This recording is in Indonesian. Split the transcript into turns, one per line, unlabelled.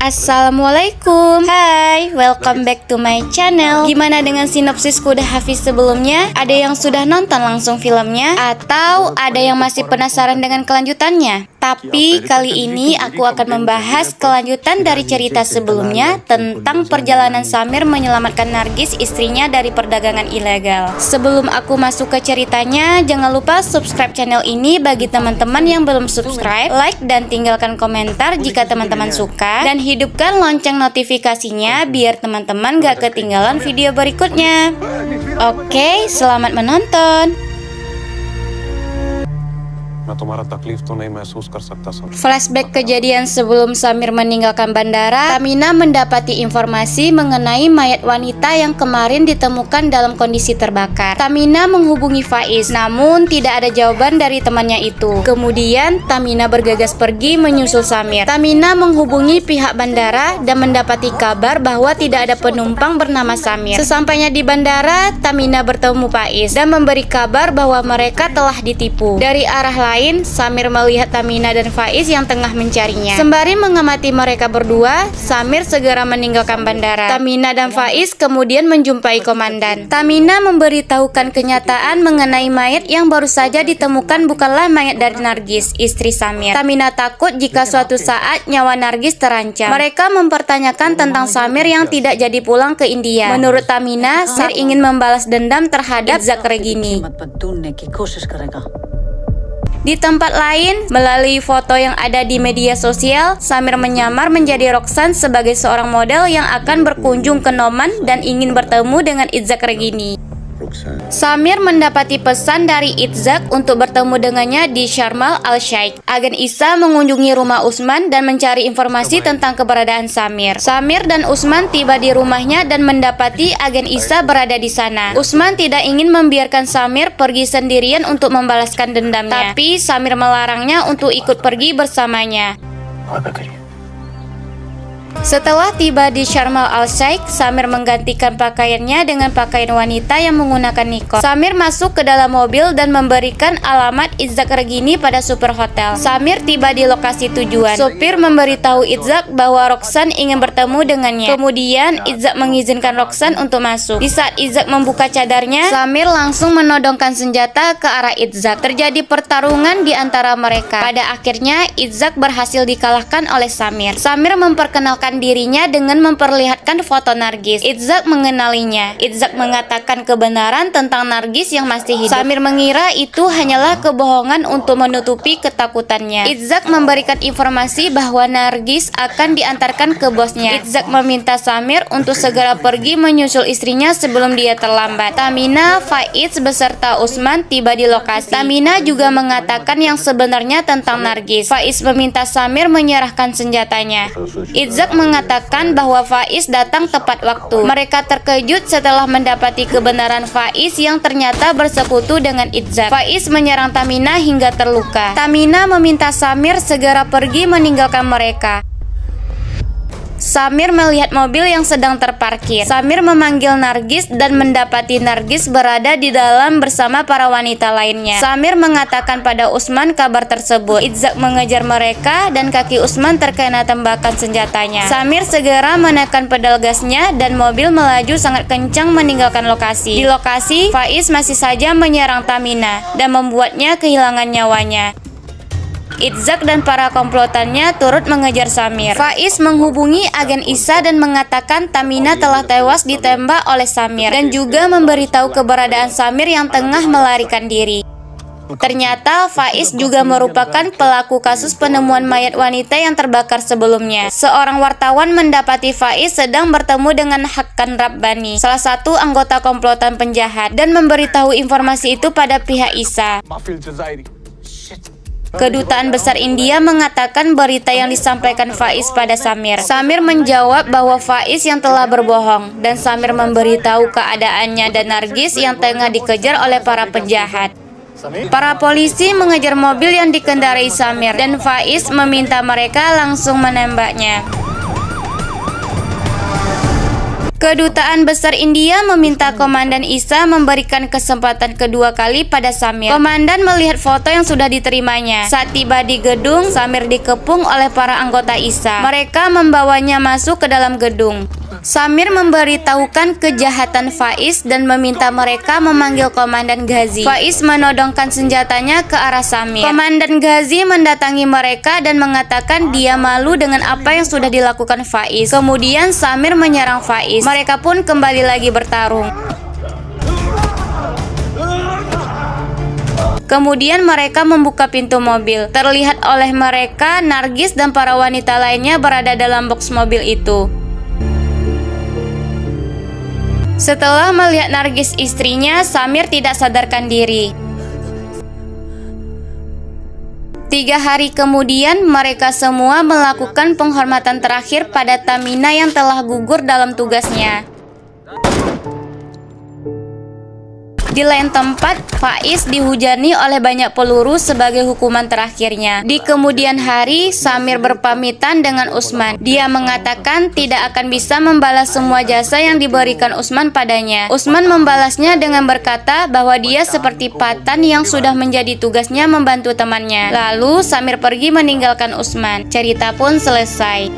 Assalamualaikum. Hai, welcome back to my channel. Gimana dengan sinopsisku udah habis sebelumnya? Ada yang sudah nonton langsung filmnya? Atau ada yang masih penasaran dengan kelanjutannya? Tapi kali ini aku akan membahas kelanjutan dari cerita sebelumnya tentang perjalanan Samir menyelamatkan Nargis, istrinya, dari perdagangan ilegal. Sebelum aku masuk ke ceritanya, jangan lupa subscribe channel ini bagi teman-teman yang belum subscribe, like dan tinggalkan komentar jika teman-teman suka, dan hidupkan lonceng notifikasinya biar teman-teman gak ketinggalan video berikutnya. Oke, selamat menonton. Flashback kejadian sebelum Samir meninggalkan bandara, Tamina mendapati informasi mengenai mayat wanita yang kemarin ditemukan dalam kondisi terbakar. Tamina menghubungi Faiz, namun tidak ada jawaban dari temannya itu. Kemudian Tamina bergegas pergi menyusul Samir. Tamina menghubungi pihak bandara dan mendapati kabar bahwa tidak ada penumpang bernama Samir. Sesampainya di bandara, Tamina bertemu Faiz dan memberi kabar bahwa mereka telah ditipu. Dari arah lain, Samir melihat Tamina dan Faiz yang tengah mencarinya. Sembari mengamati mereka berdua, Samir segera meninggalkan bandara. Tamina dan Faiz kemudian menjumpai komandan. Tamina memberitahukan kenyataan mengenai mayat yang baru saja ditemukan bukanlah mayat dari Nargis, istri Samir. Tamina takut jika suatu saat nyawa Nargis terancam. Mereka mempertanyakan tentang Samir yang tidak jadi pulang ke India. Menurut Tamina, Samir ingin membalas dendam terhadap Izzak Regini. Di tempat lain, melalui foto yang ada di media sosial, Samir menyamar menjadi Roxanne sebagai seorang model yang akan berkunjung ke Noman dan ingin bertemu dengan Izzak Regini. Samir mendapati pesan dari Izzak untuk bertemu dengannya di Sharm el-Sheikh. Agen Isa mengunjungi rumah Usman dan mencari informasi tentang keberadaan Samir. Samir dan Usman tiba di rumahnya dan mendapati Agen Isa berada di sana. Usman tidak ingin membiarkan Samir pergi sendirian untuk membalaskan dendamnya, tapi Samir melarangnya untuk ikut pergi bersamanya. Setelah tiba di Sharm el-Sheikh, Samir menggantikan pakaiannya dengan pakaian wanita yang menggunakan niqab. Samir masuk ke dalam mobil dan memberikan alamat Izzak Regini pada supir hotel. Samir tiba di lokasi tujuan. Supir memberitahu Izzak bahwa Roxanne ingin bertemu dengannya. Kemudian Izzak mengizinkan Roxanne untuk masuk. Di saat Izzak membuka cadarnya, Samir langsung menodongkan senjata ke arah Izzak. Terjadi pertarungan di antara mereka. Pada akhirnya Izzak berhasil dikalahkan oleh Samir. Samir memperkenalkan dirinya dengan memperlihatkan foto Nargis. Izzak mengenalinya. Izzak mengatakan kebenaran tentang Nargis yang masih hidup. Samir mengira itu hanyalah kebohongan untuk menutupi ketakutannya. Izzak memberikan informasi bahwa Nargis akan diantarkan ke bosnya. Izzak meminta Samir untuk segera pergi menyusul istrinya sebelum dia terlambat. Tamina, Faiz beserta Usman tiba di lokasi. Tamina juga mengatakan yang sebenarnya tentang Nargis. Faiz meminta Samir menyerahkan senjatanya. Izzak mengatakan bahwa Faiz datang tepat waktu. Mereka terkejut setelah mendapati kebenaran Faiz yang ternyata bersekutu dengan Izzak. Faiz menyerang Tamina hingga terluka. Tamina meminta Samir segera pergi meninggalkan mereka. Samir melihat mobil yang sedang terparkir. Samir memanggil Nargis dan mendapati Nargis berada di dalam bersama para wanita lainnya. Samir mengatakan pada Usman kabar tersebut. Izzak mengejar mereka dan kaki Usman terkena tembakan senjatanya. Samir segera menekan pedal gasnya dan mobil melaju sangat kencang meninggalkan lokasi. Di lokasi, Faiz masih saja menyerang Tamina dan membuatnya kehilangan nyawanya. Izzak dan para komplotannya turut mengejar Samir. Faiz menghubungi agen Isa dan mengatakan Tamina telah tewas ditembak oleh Samir dan juga memberitahu keberadaan Samir yang tengah melarikan diri. Ternyata Faiz juga merupakan pelaku kasus penemuan mayat wanita yang terbakar sebelumnya. Seorang wartawan mendapati Faiz sedang bertemu dengan Hakan Rabbani, salah satu anggota komplotan penjahat, dan memberitahu informasi itu pada pihak Isa. Kedutaan besar India mengatakan berita yang disampaikan Faiz pada Samir. Samir menjawab bahwa Faiz yang telah berbohong dan Samir memberitahu keadaannya dan Nargis yang tengah dikejar oleh para penjahat. Para polisi mengejar mobil yang dikendarai Samir dan Faiz meminta mereka langsung menembaknya. Kedutaan Besar India meminta Komandan Isa memberikan kesempatan kedua kali pada Samir. Komandan melihat foto yang sudah diterimanya. Saat tiba di gedung, Samir dikepung oleh para anggota Isa. Mereka membawanya masuk ke dalam gedung. Samir memberitahukan kejahatan Faiz dan meminta mereka memanggil Komandan Ghazi. Faiz menodongkan senjatanya ke arah Samir. Komandan Ghazi mendatangi mereka dan mengatakan dia malu dengan apa yang sudah dilakukan Faiz. Kemudian Samir menyerang Faiz. Mereka pun kembali lagi bertarung. Kemudian mereka membuka pintu mobil. Terlihat oleh mereka, Nargis dan para wanita lainnya berada dalam box mobil itu. Setelah melihat Nargis istrinya, Samir tidak sadarkan diri. 3 hari kemudian, mereka semua melakukan penghormatan terakhir pada Tamina yang telah gugur dalam tugasnya. Di lain tempat, Faiz dihujani oleh banyak peluru sebagai hukuman terakhirnya. Di kemudian hari, Samir berpamitan dengan Usman. Dia mengatakan tidak akan bisa membalas semua jasa yang diberikan Usman padanya. Usman membalasnya dengan berkata bahwa dia seperti Patan yang sudah menjadi tugasnya membantu temannya. Lalu, Samir pergi meninggalkan Usman. Cerita pun selesai.